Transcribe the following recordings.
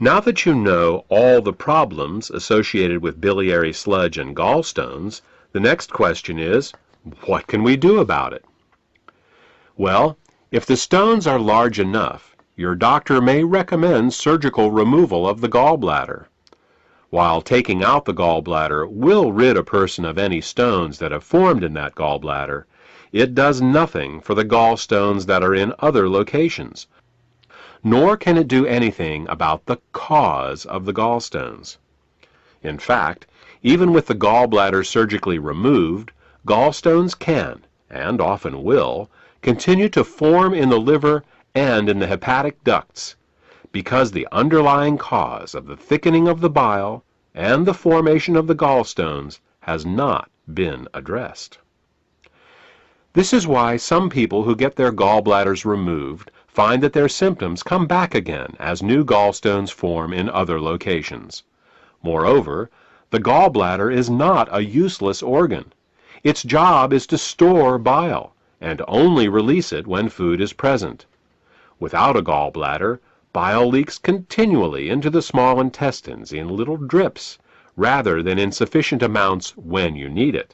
Now that you know all the problems associated with biliary sludge and gallstones, the next question is, what can we do about it? Well, if the stones are large enough, your doctor may recommend surgical removal of the gallbladder. While taking out the gallbladder will rid a person of any stones that have formed in that gallbladder, it does nothing for the gallstones that are in other locations, nor can it do anything about the cause of the gallstones. In fact, even with the gallbladder surgically removed, gallstones can, and often will, continue to form in the liver and in the hepatic ducts, because the underlying cause of the thickening of the bile and the formation of the gallstones has not been addressed. This is why some people who get their gallbladders removed find that their symptoms come back again as new gallstones form in other locations. Moreover, the gallbladder is not a useless organ. Its job is to store bile and only release it when food is present. Without a gallbladder, bile leaks continually into the small intestines in little drips, rather than in sufficient amounts when you need it.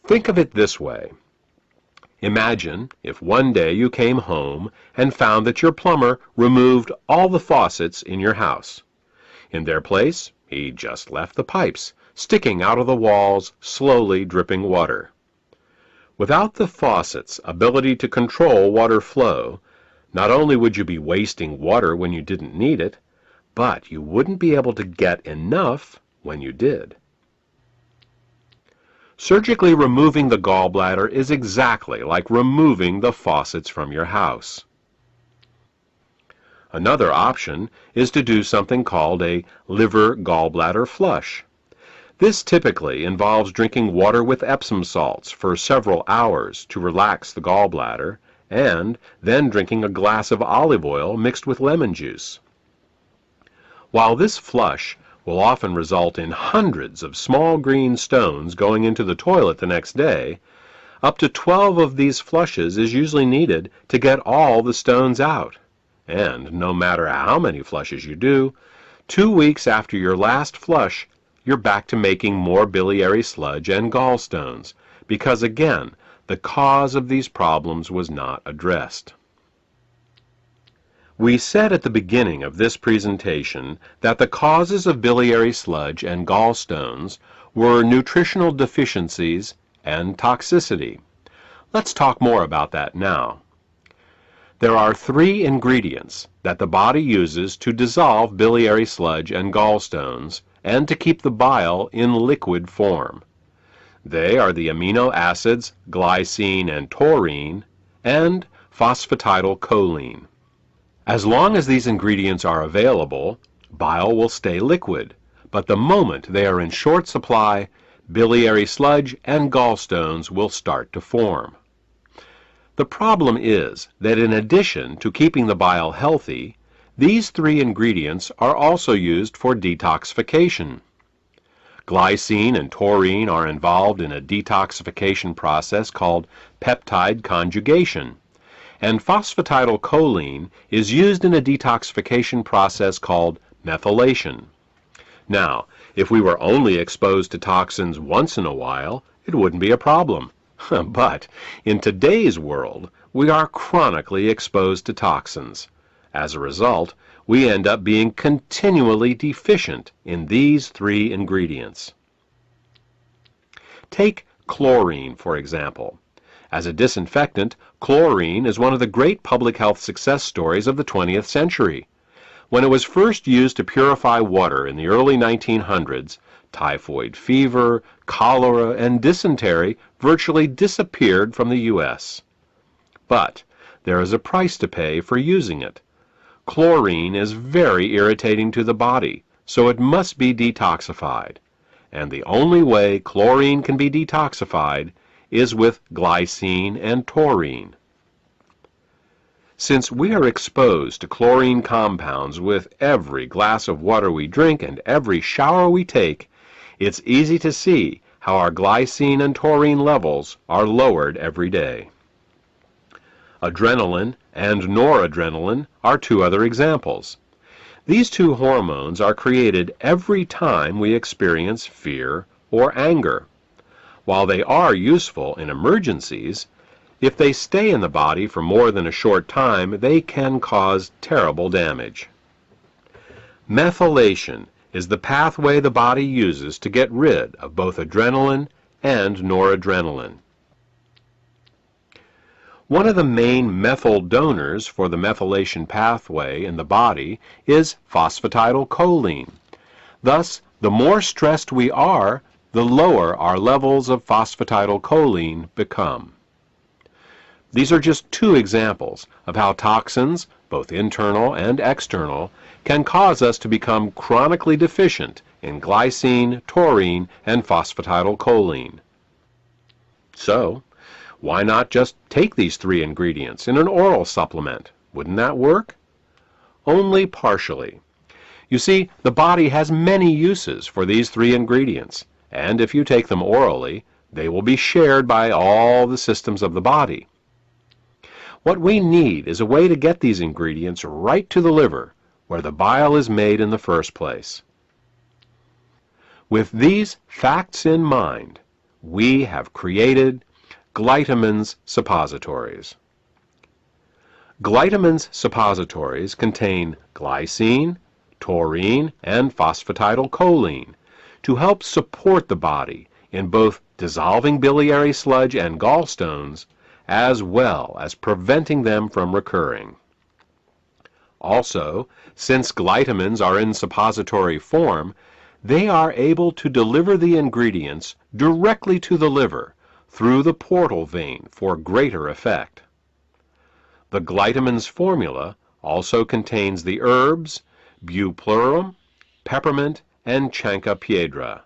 Think of it this way. Imagine if one day you came home and found that your plumber removed all the faucets in your house. In their place, he just left the pipes, sticking out of the walls, slowly dripping water. Without the faucet's ability to control water flow, not only would you be wasting water when you didn't need it, but you wouldn't be able to get enough when you did. Surgically removing the gallbladder is exactly like removing the faucets from your house. Another option is to do something called a liver gallbladder flush. This typically involves drinking water with Epsom salts for several hours to relax the gallbladder, and then drinking a glass of olive oil mixed with lemon juice. While this flush will often result in hundreds of small green stones going into the toilet the next day, up to 12 of these flushes is usually needed to get all the stones out. And no matter how many flushes you do, 2 weeks after your last flush, you're back to making more biliary sludge and gallstones, because again, the cause of these problems was not addressed. We said at the beginning of this presentation that the causes of biliary sludge and gallstones were nutritional deficiencies and toxicity. Let's talk more about that now. There are 3 ingredients that the body uses to dissolve biliary sludge and gallstones and to keep the bile in liquid form. They are the amino acids glycine and taurine and phosphatidylcholine. As long as these ingredients are available, bile will stay liquid, but the moment they are in short supply, biliary sludge and gallstones will start to form. The problem is that in addition to keeping the bile healthy, these 3 ingredients are also used for detoxification. Glycine and taurine are involved in a detoxification process called peptide conjugation, and phosphatidylcholine is used in a detoxification process called methylation. Now, if we were only exposed to toxins once in a while, it wouldn't be a problem. But in today's world, we are chronically exposed to toxins. As a result, we end up being continually deficient in these 3 ingredients. Take chlorine, for example. As a disinfectant, chlorine is one of the great public health success stories of the 20th century. When it was first used to purify water in the early 1900s, typhoid fever, cholera, and dysentery virtually disappeared from the U.S. But there is a price to pay for using it. Chlorine is very irritating to the body, so it must be detoxified. And the only way chlorine can be detoxified is with glycine and taurine. Since we are exposed to chlorine compounds with every glass of water we drink and every shower we take, it's easy to see how our glycine and taurine levels are lowered every day. Adrenaline and noradrenaline are 2 other examples. These two hormones are created every time we experience fear or anger. While they are useful in emergencies, if they stay in the body for more than a short time, they can cause terrible damage. Methylation is the pathway the body uses to get rid of both adrenaline and noradrenaline. One of the main methyl donors for the methylation pathway in the body is phosphatidylcholine. Thus, the more stressed we are, the lower our levels of phosphatidylcholine become. These are just two examples of how toxins, both internal and external, can cause us to become chronically deficient in glycine, taurine, and phosphatidylcholine. So, why not just take these three ingredients in an oral supplement? Wouldn't that work? Only partially. You see, the body has many uses for these three ingredients, and if you take them orally, they will be shared by all the systems of the body. What we need is a way to get these ingredients right to the liver, where the bile is made in the first place. With these facts in mind, we have created Glytamins suppositories. Glytamins suppositories contain glycine, taurine, and phosphatidylcholine to help support the body in both dissolving biliary sludge and gallstones, as well as preventing them from recurring. Also, since glytamins are in suppository form, they are able to deliver the ingredients directly to the liver through the portal vein for greater effect. The glytamins formula also contains the herbs bupleurum, peppermint, and chancropiedra.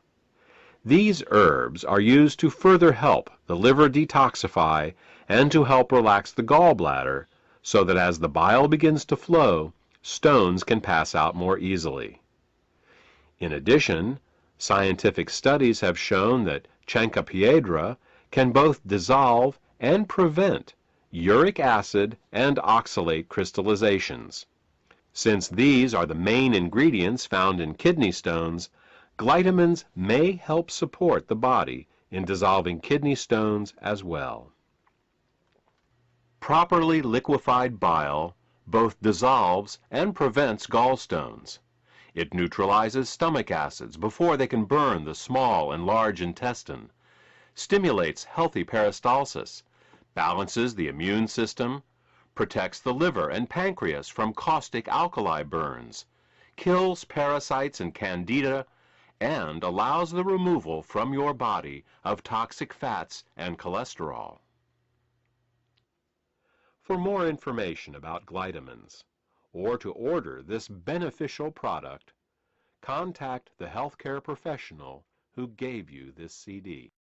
These herbs are used to further help the liver detoxify and to help relax the gallbladder so that as the bile begins to flow, stones can pass out more easily. In addition, scientific studies have shown that chancropiedra can both dissolve and prevent uric acid and oxalate crystallizations. Since these are the main ingredients found in kidney stones, glytamins may help support the body in dissolving kidney stones as well. Properly liquefied bile both dissolves and prevents gallstones. It neutralizes stomach acids before they can burn the small and large intestine, stimulates healthy peristalsis, balances the immune system, protects the liver and pancreas from caustic alkali burns, kills parasites and candida, and allows the removal from your body of toxic fats and cholesterol. For more information about glytamins, or to order this beneficial product, contact the healthcare professional who gave you this CD.